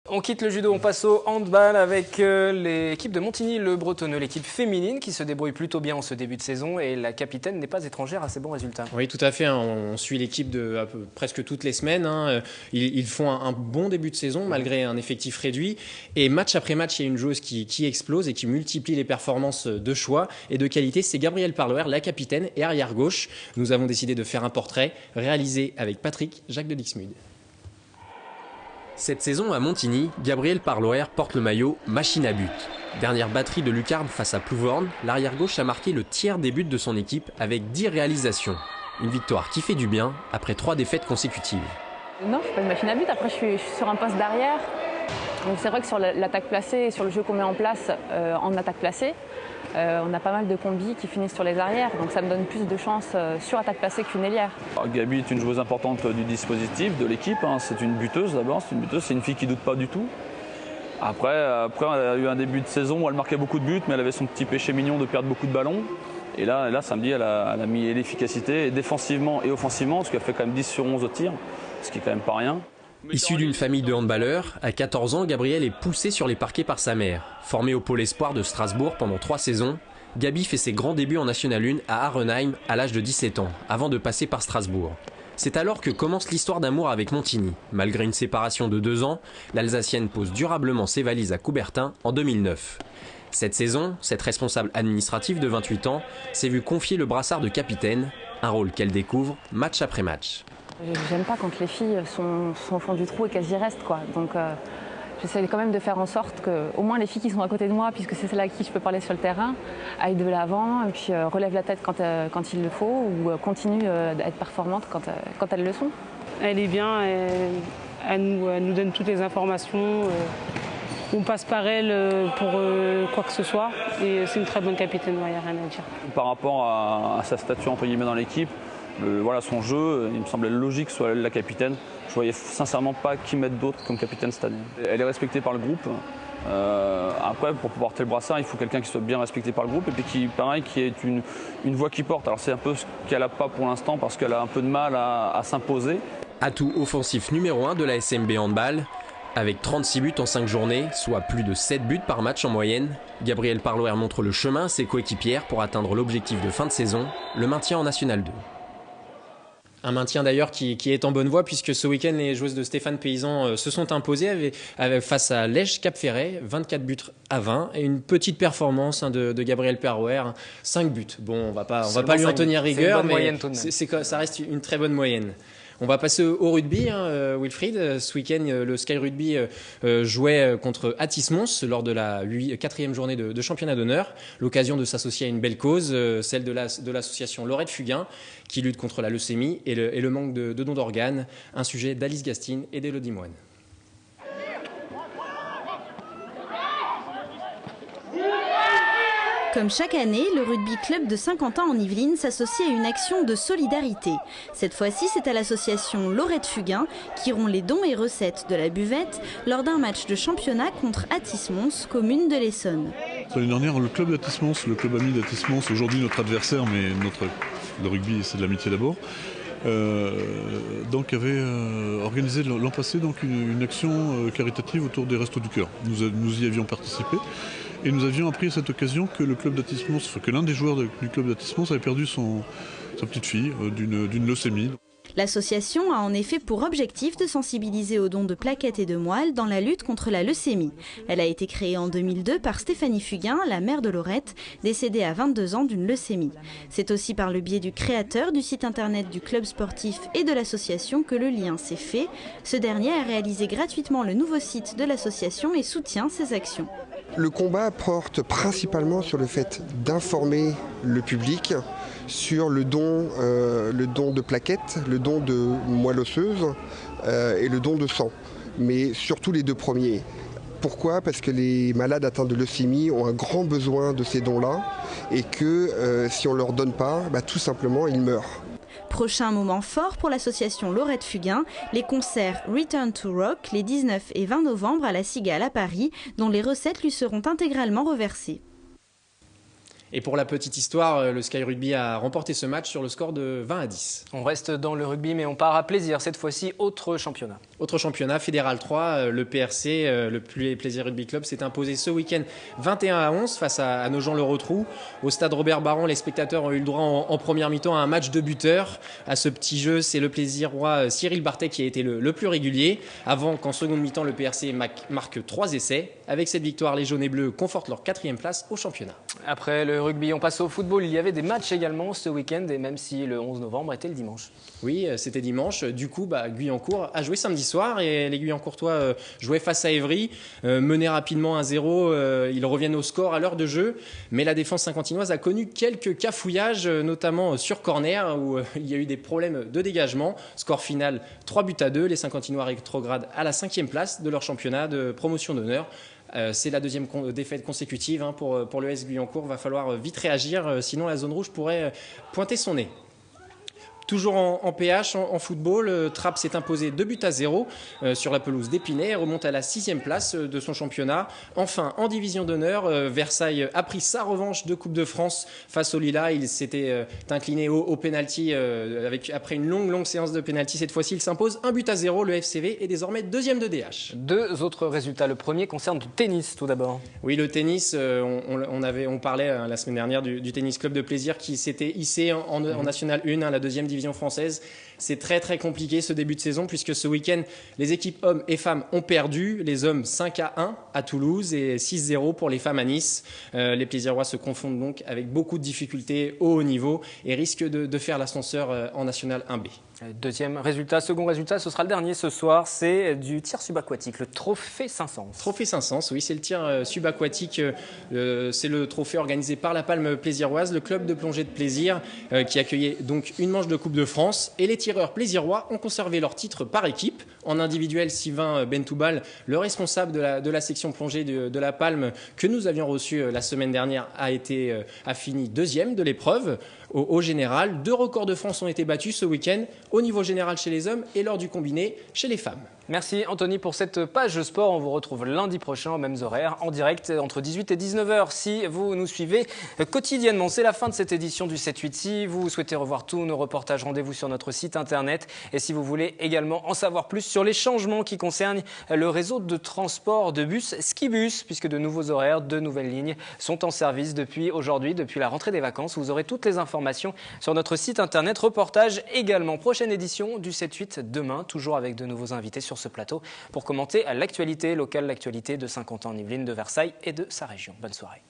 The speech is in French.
On quitte le judo, on passe au handball avec l'équipe de Montigny-le-Bretonneux, l'équipe féminine qui se débrouille plutôt bien en ce début de saison et la capitaine n'est pas étrangère à ces bons résultats. Oui, tout à fait. On suit l'équipe presque toutes les semaines. Ils font un bon début de saison malgré un effectif réduit. Et match après match, il y a une joueuse qui explose et qui multiplie les performances de choix et de qualité. C'est Gabrielle Parloer, la capitaine et arrière gauche. Nous avons décidé de faire un portrait réalisé avec Patrick Jacques de Dixmude. Cette saison à Montigny, Gabrielle Parloer porte le maillot machine à but. Dernière batterie de lucarne face à Plouvorne, l'arrière-gauche a marqué le tiers des buts de son équipe avec 10 réalisations. Une victoire qui fait du bien après 3 défaites consécutives. Non, je ne suis pas une machine à but. Après, je suis sur un poste d'arrière. Donc c'est vrai que sur l'attaque placée et sur le jeu qu'on met en place en attaque placée, on a pas mal de combis qui finissent sur les arrières. Donc ça me donne plus de chances sur attaque placée qu'une ailière. Gabi est une joueuse importante du dispositif, de l'équipe. C'est une buteuse d'abord, c'est une fille qui ne doute pas du tout. Après, elle a eu un début de saison où elle marquait beaucoup de buts, mais elle avait son petit péché mignon de perdre beaucoup de ballons. Et là samedi, elle a mis l'efficacité défensivement et offensivement, parce qu'elle fait quand même 10 sur 11 au tir, ce qui est quand même pas rien. Issue d'une famille de handballeurs, à 14 ans, Gabrielle est poussée sur les parquets par sa mère. Formée au pôle espoir de Strasbourg pendant 3 saisons, Gabi fait ses grands débuts en National 1 à Arenheim à l'âge de 17 ans, avant de passer par Strasbourg. C'est alors que commence l'histoire d'amour avec Montigny. Malgré une séparation de 2 ans, l'Alsacienne pose durablement ses valises à Coubertin en 2009. Cette saison, cette responsable administrative de 28 ans s'est vue confier le brassard de capitaine, un rôle qu'elle découvre match après match. J'aime pas quand les filles sont au fond du trou et qu'elles y restent, quoi. Donc j'essaie quand même de faire en sorte que au moins les filles qui sont à côté de moi, puisque c'est celles à qui je peux parler sur le terrain, aillent de l'avant et puis relèvent la tête quand il le faut ou continuent à être performantes quand elles le sont. Elle est bien, elle nous donne toutes les informations. On passe par elle pour quoi que ce soit et c'est une très bonne capitaine, il n'y a rien à dire. Par rapport à sa statut entre guillemets dans l'équipe, son jeu, il me semblait logique que soit elle la capitaine. Je ne voyais sincèrement pas qui mettre d'autre comme capitaine cette année. Elle est respectée par le groupe. Après, pour pouvoir porter le brassard, il faut quelqu'un qui soit bien respecté par le groupe et puis qui ait une voix qui porte. Alors c'est un peu ce qu'elle n'a pas pour l'instant parce qu'elle a un peu de mal à s'imposer. Atout offensif numéro 1 de la SMB Handball. Avec 36 buts en 5 journées, soit plus de 7 buts par match en moyenne, Gabrielle Parloer montre le chemin à ses coéquipières pour atteindre l'objectif de fin de saison, le maintien en National 2. Un maintien d'ailleurs qui est en bonne voie puisque ce week-end les joueuses de Stéphane Paysan se sont imposées face à Lège Cap-Ferret, 24 buts à 20 et une petite performance de Gabrielle Parloer, 5 buts. Bon, on va pas lui en tenir rigueur, mais ça reste une très bonne moyenne. On va passer au rugby, Wilfried. Ce week-end, le Sky Rugby jouait contre Athis-Mons lors de la 4e journée de championnat d'honneur. L'occasion de s'associer à une belle cause, celle de l'association Laurette Fugain, qui lutte contre la leucémie et le manque de dons d'organes. Un sujet d'Alice Gastine et d'Élodie Moine. Comme chaque année, le rugby club de Saint-Quentin en Yvelines s'associe à une action de solidarité. Cette fois-ci, c'est à l'association Laurette Fugain qui rompt les dons et recettes de la buvette lors d'un match de championnat contre Athis-Mons, commune de l'Essonne. L'année dernière, le club d'Athis-Mons, le club ami d'Athis-Mons, aujourd'hui notre adversaire, mais le rugby c'est de l'amitié d'abord, avait organisé l'an passé une action caritative autour des Restos du Cœur. Nous y avions participé. Et nous avions appris à cette occasion que que l'un des joueurs du club d'Athis-Mons avait perdu sa petite fille d'une leucémie. L'association a en effet pour objectif de sensibiliser aux dons de plaquettes et de moelle dans la lutte contre la leucémie. Elle a été créée en 2002 par Stéphanie Fugain, la mère de Laurette, décédée à 22 ans d'une leucémie. C'est aussi par le biais du créateur du site internet du club sportif et de l'association que le lien s'est fait. Ce dernier a réalisé gratuitement le nouveau site de l'association et soutient ses actions. Le combat porte principalement sur le fait d'informer le public sur le don de plaquettes, le don de moelle osseuse et le don de sang, mais surtout les 2 premiers. Pourquoi ? Parce que les malades atteints de leucémie ont un grand besoin de ces dons-là et que si on ne leur donne pas, tout simplement ils meurent. Prochain moment fort pour l'association Laurette Fugain, les concerts Return to Rock les 19 et 20 novembre à la Cigale à Paris, dont les recettes lui seront intégralement reversées. Et pour la petite histoire, le Sky Rugby a remporté ce match sur le score de 20-10. On reste dans le rugby, mais on part à Plaisir. Cette fois-ci, autre championnat. Autre championnat, Fédéral 3, le PRC, le Plaisir Rugby Club, s'est imposé ce week-end 21-11 face à Nogent-le-Rotrou. Au stade Robert Baron, les spectateurs ont eu le droit en première mi-temps à un match de buteurs. À ce petit jeu, c'est le Plaisirois Cyril Bartet qui a été le plus régulier. Avant qu'en seconde mi-temps, le PRC marque 3 essais. Avec cette victoire, les jaunes et bleus confortent leur 4e place au championnat. Après le rugby, on passe au football. Il y avait des matchs également ce week-end, et même si le 11 novembre était le dimanche. Oui, c'était dimanche. Du coup, Guyancourt a joué samedi soir et les Guyancourtois jouaient face à Évry. Menés rapidement 1-0, ils reviennent au score à l'heure de jeu. Mais la défense saint-quentinoise a connu quelques cafouillages, notamment sur corner, où il y a eu des problèmes de dégagement. Score final 3-2. Les Saint-Quentinois rétrogradent à la 5e place de leur championnat de promotion d'honneur. C'est la 2e défaite consécutive pour le S Guyancourt. Va falloir vite réagir, sinon la zone rouge pourrait pointer son nez. Toujours en PH, en football, Trappes s'est imposé 2-0 sur la pelouse d'Épinay et remonte à la 6e place de son championnat. Enfin, en division d'honneur, Versailles a pris sa revanche de Coupe de France face au Lila. Il s'était incliné au pénalty après une longue séance de pénalty. Cette fois-ci, il s'impose 1-0. Le FCV est désormais 2e de DH. 2 autres résultats. Le premier concerne du tennis, tout d'abord. Oui, le tennis, on parlait la semaine dernière du tennis club de Plaisir qui s'était hissé en National 1, la 2e division française. C'est très compliqué ce début de saison puisque ce week-end, les équipes hommes et femmes ont perdu. Les hommes 5-1 à Toulouse et 6-0 pour les femmes à Nice. Les Plaisirois se confondent donc avec beaucoup de difficultés au haut niveau et risquent de faire l'ascenseur en National 1B. Second résultat, ce sera le dernier ce soir, c'est du tir subaquatique, le Trophée Saint-Saëns. Trophée Saint-Saëns, oui, c'est le tir subaquatique, c'est le trophée organisé par la Palme Plaisiroise, le club de plongée de plaisir qui accueillait donc une manche de Coupe de France. Et les tireurs plaisirois ont conservé leur titre par équipe. En individuel, Sylvain Bentoubal, le responsable de la section plongée de la Palme que nous avions reçu la semaine dernière, a fini 2e de l'épreuve. Au général, 2 records de France ont été battus ce week-end au niveau général chez les hommes et lors du combiné chez les femmes. Merci Anthony pour cette page sport. On vous retrouve lundi prochain aux mêmes horaires en direct entre 18 et 19h si vous nous suivez quotidiennement. C'est la fin de cette édition du 7-8. Si vous souhaitez revoir tous nos reportages, rendez-vous sur notre site internet. Et si vous voulez également en savoir plus sur les changements qui concernent le réseau de transport de bus Skibus, puisque de nouveaux horaires, de nouvelles lignes sont en service depuis aujourd'hui, depuis la rentrée des vacances. Vous aurez toutes les informations sur notre site internet. Reportage également. Prochaine édition du 7-8 demain, toujours avec de nouveaux invités sur ce plateau pour commenter l'actualité locale, l'actualité de Saint-Quentin-en-Yvelines, de Versailles et de sa région. Bonne soirée.